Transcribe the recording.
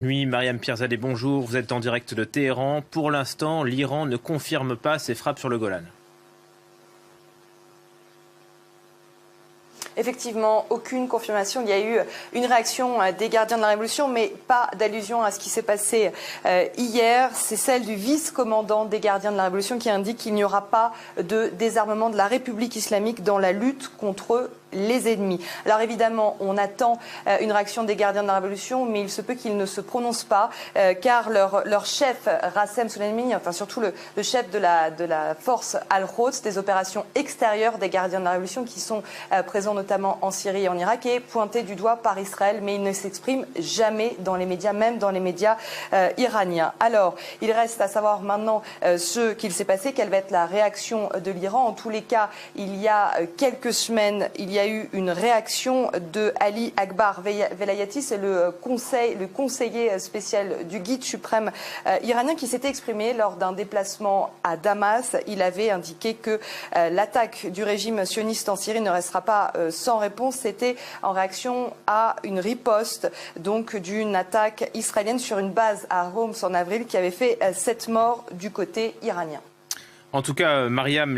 Oui, Mariam Pierzadeh, bonjour. Vous êtes en direct de Téhéran. Pour l'instant, l'Iran ne confirme pas ses frappes sur le Golan. Effectivement, aucune confirmation. Il y a eu une réaction des gardiens de la Révolution, mais pas d'allusion à ce qui s'est passé hier. C'est celle du vice-commandant des gardiens de la Révolution qui indique qu'il n'y aura pas de désarmement de la République islamique dans la lutte contre les ennemis. Alors évidemment, on attend une réaction des gardiens de la Révolution, mais il se peut qu'ils ne se prononcent pas, car leur chef, Rassem Soleimani, enfin surtout le chef de la force Al-Quds, des opérations extérieures des gardiens de la Révolution qui sont présents notamment en Syrie et en Irak, est pointé du doigt par Israël, mais il ne s'exprime jamais dans les médias, même dans les médias iraniens. Alors, il reste à savoir maintenant ce qu'il s'est passé, quelle va être la réaction de l'Iran. En tous les cas, il y a quelques semaines, il y a eu une réaction de Ali Akbar Velayati, c'est le conseiller spécial du guide suprême iranien, qui s'était exprimé lors d'un déplacement à Damas. Il avait indiqué que l'attaque du régime sioniste en Syrie ne restera pas sans réponse. C'était en réaction à une riposte donc d'une attaque israélienne sur une base à Homs en avril qui avait fait 7 morts du côté iranien. En tout cas, Mariam,